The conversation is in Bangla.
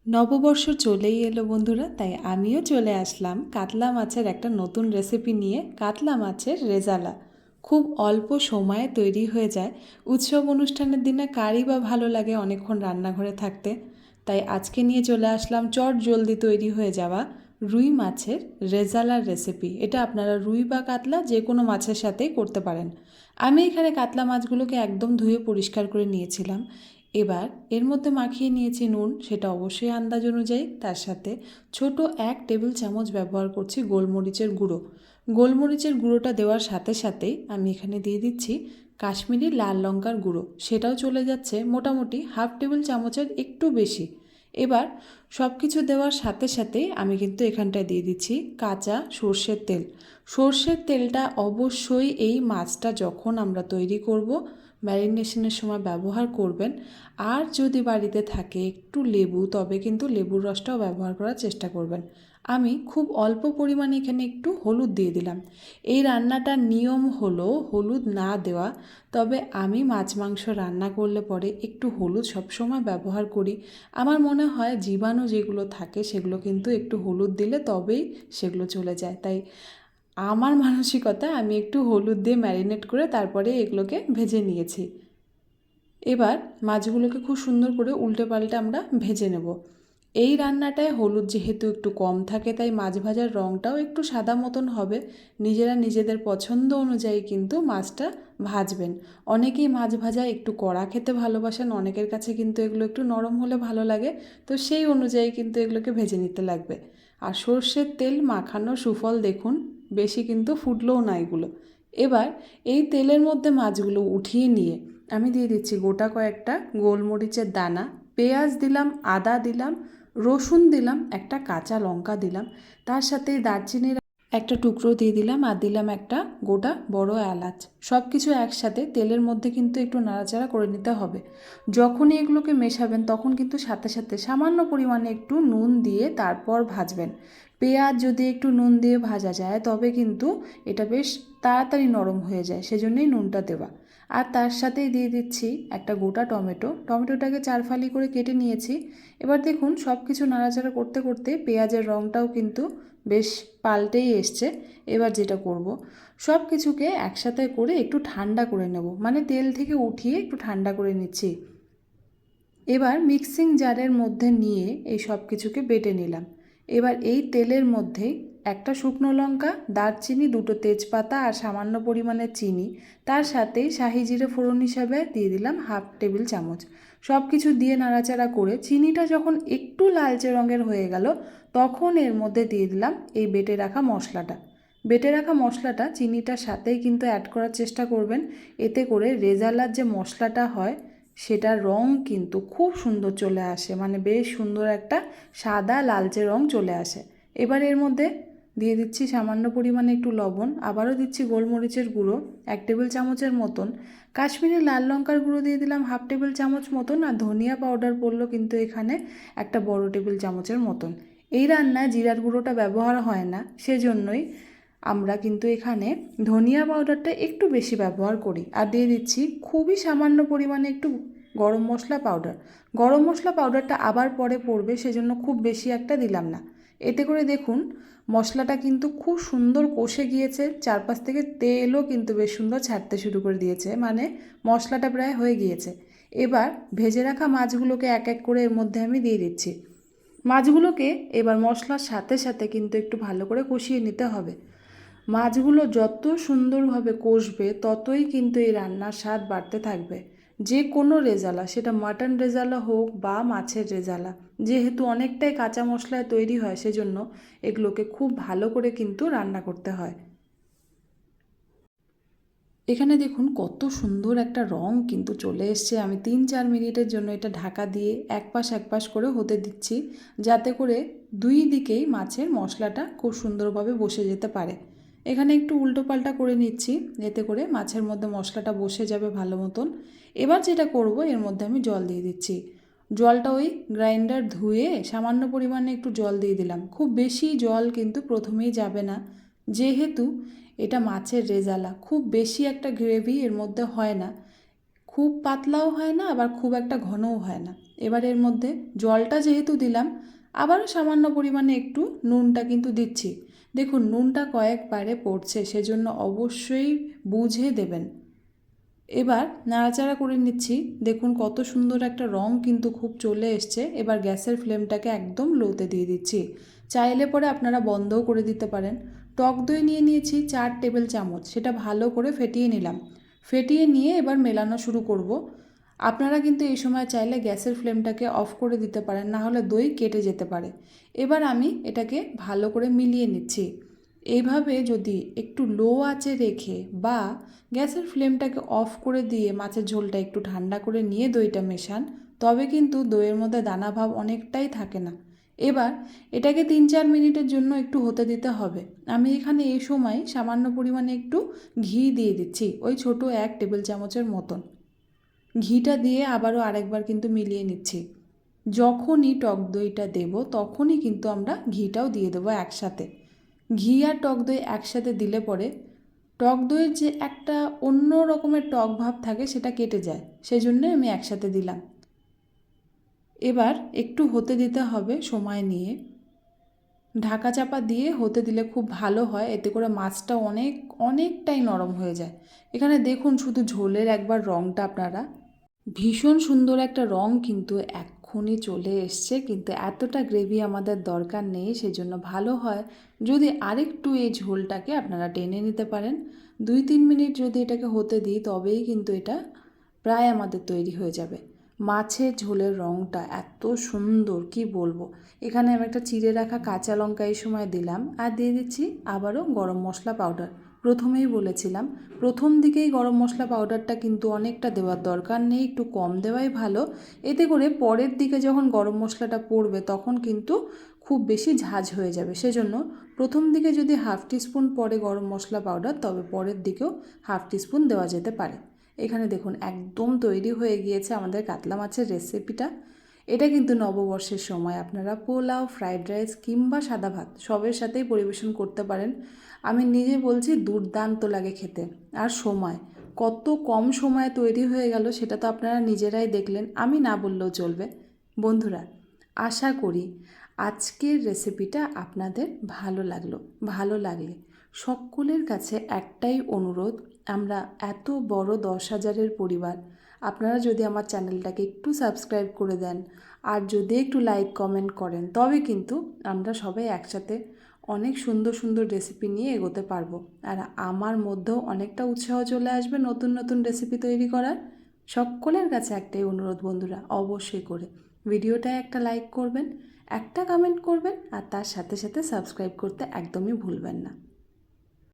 নববর্ষ চলেই এলো বন্ধুরা, তাই আমিও চলে আসলাম কাতলা মাছের একটা নতুন রেসিপি নিয়ে। কাতলা মাছের রেজালা খুব অল্প সময়ে তৈরি হয়ে যায়। উৎসব অনুষ্ঠানের দিনে কারই বা ভালো লাগে অনেকক্ষণ রান্নাঘরে থাকতে। তাই আজকে নিয়ে চলে আসলাম চট জলদি তৈরি হয়ে যাওয়া রুই মাছের রেজালার রেসিপি। এটা আপনারা রুই বা কাতলা যে কোনো মাছের সাথেই করতে পারেন। আমি এখানে কাতলা মাছগুলোকে একদম ধুয়ে পরিষ্কার করে নিয়েছিলাম। এবার এর মধ্যে মাখিয়ে নিয়েছি নুন, সেটা অবশ্যই আন্দাজ অনুযায়ী। তার সাথে ছোট 1 টেবিল চামচ ব্যবহার করছি গোলমরিচের গুঁড়ো। গোলমরিচের গুঁড়োটা দেওয়ার সাথে সাথেই আমি এখানে দিয়ে দিচ্ছি কাশ্মীরি লাল লঙ্কার গুঁড়ো, সেটাও চলে যাচ্ছে মোটামুটি 1/2 টেবিল চামচের একটু বেশি। এবার সব কিছু দেওয়ার সাথে সাথেই আমি কিন্তু এখানটায় দিয়ে দিচ্ছি কাঁচা সর্ষের তেল। সর্ষের তেলটা অবশ্যই এই মাছটা যখন আমরা তৈরি করব ম্যারিনেশনের সময় ব্যবহার করবেন। আর যদি বাড়িতে থাকে একটু লেবু, তবে কিন্তু লেবুর রসটাও ব্যবহার করার চেষ্টা করবেন। আমি খুব অল্প পরিমাণে এখানে একটু হলুদ দিয়ে দিলাম। এই রান্নাটার নিয়ম হলো হলুদ না দেওয়া, তবে আমি মাছ মাংস রান্না করলে পরে একটু হলুদ সবসময় ব্যবহার করি। আমার মনে হয় জীবাণু যেগুলো থাকে সেগুলো কিন্তু একটু হলুদ দিলে তবেই সেগুলো চলে যায়। তাই আমার মানসিকতা আমি একটু হলুদ দিয়ে ম্যারিনেট করে তারপরে এগুলোকে ভেজে নিয়েছি। এবার মাছগুলোকে খুব সুন্দর করে উল্টে পাল্টে আমরা ভেজে নেব। এই রান্নাটায় হলুদ যেহেতু একটু কম থাকে, তাই মাছ ভাজার রঙটাও একটু সাদা মতন হবে। নিজেরা নিজেদের পছন্দ অনুযায়ী কিন্তু মাছটা ভাজবেন। অনেকেই মাছ ভাজা একটু কড়া খেতে ভালোবাসেন, অনেকের কাছে কিন্তু এগুলো একটু নরম হলে ভালো লাগে। তো সেই অনুযায়ী কিন্তু এগুলোকে ভেজে নিতে লাগবে। আর সর্ষের তেল মাখানো সুফল দেখুন, বেশি কিন্তু ফুটলেও না এগুলো। এবার এই তেলের মধ্যে মাছগুলো উঠিয়ে নিয়ে আমি দিয়ে দিচ্ছি গোটা কয়েকটা গোলমরিচের দানা, পেঁয়াজ দিলাম, আদা দিলাম, রসুন দিলাম, একটা কাঁচা লঙ্কা দিলাম, তার সাথে দারচিনির একটা টুকরো দিয়ে দিলাম, আর দিলাম একটা গোটা বড় এলাচ। সব কিছু একসাথে তেলের মধ্যে কিন্তু একটু নাড়াচাড়া করে নিতে হবে। যখনই এগুলোকে মেশাবেন তখন কিন্তু সাথে সাথে সামান্য পরিমাণে একটু নুন দিয়ে তারপর ভাজবেন। পেঁয়াজ যদি একটু নুন দিয়ে ভাজা যায় তবে কিন্তু এটা বেশ তাড়াতাড়ি নরম হয়ে যায়, সেজন্যই নুনটা দেওয়া। আর তার সাথেই দিয়ে দিচ্ছি একটা গোটা টমেটো। টমেটোটাকে 4 ফালি করে কেটে নিয়েছি। এবার দেখুন সব কিছু নাড়াচাড়া করতে করতে পেঁয়াজের রঙটাও কিন্তু বেশ পাল্টেই এসছে। এবার যেটা করব, সব কিছুকে একসাথে করে একটু ঠান্ডা করে নেব, মানে তেল থেকে উঠিয়ে একটু ঠান্ডা করে নিচ্ছি। এবার মিক্সিং জারের মধ্যে নিয়ে এই সব কিছুকে বেটে নিলাম। এবার এই তেলের মধ্যেই একটা শুকনো লঙ্কা, দারচিনি, 2টো তেজপাতা আর সামান্য পরিমাণে চিনি, তার সাথেই শাহি জিরে ফোড়ন হিসাবে দিয়ে দিলাম 1/2 টেবিল চামচ। সব কিছু দিয়ে নাড়াচাড়া করে চিনিটা যখন একটু লালচে রঙের হয়ে গেল তখন এর মধ্যে দিয়ে দিলাম এই বেটে রাখা মশলাটা। বেটে রাখা মশলাটা চিনিটার সাথেই কিন্তু অ্যাড করার চেষ্টা করবেন। এতে করে রেজালার যে মশলাটা হয় সেটার রং কিন্তু খুব সুন্দর চলে আসে, মানে বেশ সুন্দর একটা সাদা লালচে রং চলে আসে। এবার এর মধ্যে দিয়ে দিচ্ছি সামান্য পরিমাণে একটু লবণ, আবারও দিচ্ছি গোলমরিচের গুঁড়ো 1 টেবিল চামচের মতন, কাশ্মীরি লাল লঙ্কার গুঁড়ো দিয়ে দিলাম 1/2 টেবিল চামচ মতন, আর ধনিয়া পাউডার পড়লো কিন্তু এখানে একটা বড় টেবিল চামচের মতন। এই রান্নায় জিরার গুঁড়োটা ব্যবহার হয় না, সেজন্যই আমরা কিন্তু এখানে ধনিয়া পাউডারটা একটু বেশি ব্যবহার করি। আর দিয়ে দিচ্ছি খুবই সামান্য পরিমাণে একটু গরম মশলা পাউডার। গরম মশলা পাউডারটা আবার পরে পড়বে, সেজন্য খুব বেশি একটা দিলাম না। এতে করে দেখুন মশলাটা কিন্তু খুব সুন্দর কষে গিয়েছে, চারপাশ থেকে তেলও কিন্তু বেশ সুন্দর ছাড়তে শুরু করে দিয়েছে, মানে মশলাটা প্রায় হয়ে গিয়েছে। এবার ভেজে রাখা মাছগুলোকে এক এক করে এর মধ্যে আমি দিয়ে দিচ্ছি। মাছগুলোকে এবার মশলার সাথে সাথে কিন্তু একটু ভালো করে কষিয়ে নিতে হবে। মাছগুলো যত সুন্দরভাবে কষবে ততই কিন্তু এই রান্নার স্বাদ বাড়তে থাকবে। যে কোনো রেজালা, সেটা মাটন রেজালা হোক বা মাছের রেজালা, যেহেতু অনেকটাই কাঁচা মশলায় তৈরি হয় সেজন্য এগুলোকে খুব ভালো করে কিন্তু রান্না করতে হয়। এখানে দেখুন কত সুন্দর একটা রং কিন্তু চলে এসছে। আমি 3-4 মিনিটের জন্য এটা ঢাকা দিয়ে এক পাশ করে হতে দিচ্ছি, যাতে করে দুই দিকেই মাছের মশলাটা খুব সুন্দরভাবে বসে যেতে পারে। এখানে একটু উল্টো পাল্টা করে নিচ্ছি, এতে করে মাছের মধ্যে মশলাটা বসে যাবে ভালো মতন। এবার যেটা করব, এর মধ্যে আমি জল দিয়ে দিচ্ছি। জলটা ওই গ্রাইন্ডার ধুয়ে সামান্য পরিমাণে একটু জল দিয়ে দিলাম। খুব বেশি জল কিন্তু প্রথমেই যাবে না, যেহেতু এটা মাছের রেজালা, খুব বেশি একটা গ্রেভি এর মধ্যে হয় না। খুব পাতলাও হয় না আবার খুব একটা ঘনও হয় না। এবার এর মধ্যে জলটা যেহেতু দিলাম, আবারও সামান্য পরিমাণে একটু নুনটা কিন্তু দিচ্ছি। দেখুন নুনটা কয়েকবারে পড়ছে, সেজন্য অবশ্যই বুঝে দেবেন। এবার নাড়াচাড়া করে নিচ্ছি। দেখুন কত সুন্দর একটা রং কিন্তু খুব চলে এসছে। এবার গ্যাসের ফ্লেমটাকে একদম লোতে দিয়ে দিচ্ছি। চাইলে পরে আপনারা বন্ধও করে দিতে পারেন। টক দই নিয়ে নিয়েছি 4 টেবিল চামচ, সেটা ভালো করে ফেটিয়ে নিলাম। ফেটিয়ে নিয়ে এবার মেলানো শুরু করব। আপনারা কিন্তু এই সময় চাইলে গ্যাসের ফ্লেমটাকে অফ করে দিতে পারেন, না হলে দই কেটে যেতে পারে। এবার আমি এটাকে ভালো করে মিলিয়ে নিচ্ছি। এইভাবে যদি একটু লো আঁচে রেখে বা গ্যাসের ফ্লেমটাকে অফ করে দিয়ে মাছের ঝোলটা একটু ঠান্ডা করে নিয়ে দইটা মেশান, তবে কিন্তু দইয়ের মধ্যে দানা ভাব অনেকটাই থাকে না। এবার এটাকে 3-4 মিনিটের জন্য একটু হতে দিতে হবে। আমি এখানে এই সময় সামান্য পরিমাণে একটু ঘি দিয়ে দিচ্ছি, ওই ছোট 1 টেবিল চামচের মতন। ঘিটা দিয়ে আবারও আরেকবার কিন্তু মিলিয়ে নিচ্ছি। যখনই টক দইটা দেব তখনই কিন্তু আমরা ঘিটাও দিয়ে দেবো একসাথে। ঘি আর টক দই একসাথে দিলে পরে টক দইয়ের যে একটা অন্য রকমের টক ভাব থাকে সেটা কেটে যায়, সেজন্য আমি একসাথে দিলাম। এবার একটু হতে দিতে হবে সময় নিয়ে। ঢাকা চাপা দিয়ে হতে দিলে খুব ভালো হয়, এতে করে মাছটা অনেকটাই নরম হয়ে যায়। এখানে দেখুন শুধু ঝোলের একবার রঙটা আপনারা, ভীষণ সুন্দর একটা রং কিন্তু এক্ষুনি চলে এসছে, কিন্তু এতটা গ্রেভি আমাদের দরকার নেই। সেজন্য ভালো হয় যদি আরেকটু এই ঝোলটাকে আপনারা টেনে নিতে পারেন। 2-3 মিনিট যদি এটাকে হতে দিই তবেই কিন্তু এটা প্রায় আমাদের তৈরি হয়ে যাবে। মাছের ঝোলের রঙটা এত সুন্দর কি বলবো। এখানে আমি একটা চিড়ে রাখা কাঁচা লঙ্কা এই সময় দিলাম, আর দিয়ে দিচ্ছি আবারও গরম মশলা পাউডার। প্রথমেই বলেছিলাম প্রথম দিকেই গরম মশলা পাউডারটা কিন্তু অনেকটা দেওয়ার দরকার নেই, একটু কম দেওয়াই ভালো। এতে করে পরের দিকে যখন গরম মশলাটা পড়বে তখন কিন্তু খুব বেশি ঝাঁঝ হয়ে যাবে। সেজন্য প্রথম দিকে যদি 1/2 টিস্পুন পড়ে গরম মশলা পাউডার, তবে পরের দিকেও 1/2 টিস্পুন দেওয়া যেতে পারে। এখানে দেখুন একদম তৈরি হয়ে গিয়েছে আমাদের কাতলা মাছের রেসিপিটা। এটা কিন্তু নববর্ষের সময় আপনারা পোলাও, ফ্রাইড রাইস কিংবা সাদা ভাত সবের সাথেই পরিবেশন করতে পারেন। আমি নিজে বলছি দুর্দান্ত লাগে খেতে। আর সময় কত কম সময়ে তৈরি হয়ে গেল সেটা তো আপনারা নিজেরাই দেখলেন, আমি না বললেও চলবে। বন্ধুরা, আশা করি আজকের রেসিপিটা আপনাদের ভালো লাগলো। ভালো লাগলে সকলের কাছে একটাই অনুরোধ, আমরা এত বড় 10,000-এর পরিবার, আপনারা যদি আমার চ্যানেলটাকে একটু সাবস্ক্রাইব করে দেন আর যদি একটু লাইক কমেন্ট করেন, তবে কিন্তু আমরা সবাই একসাথে অনেক সুন্দর সুন্দর রেসিপি নিয়ে এগোতে পারবো। আর আমার মধ্যেও অনেকটা উৎসাহ চলে আসবে নতুন নতুন রেসিপি তৈরি করার। সকলের কাছে একটাই অনুরোধ বন্ধুরা, অবশ্যই করে ভিডিওটায় একটা লাইক করবেন, একটা কমেন্ট করবেন, আর তার সাথে সাথে সাবস্ক্রাইব করতে একদমই ভুলবেন না।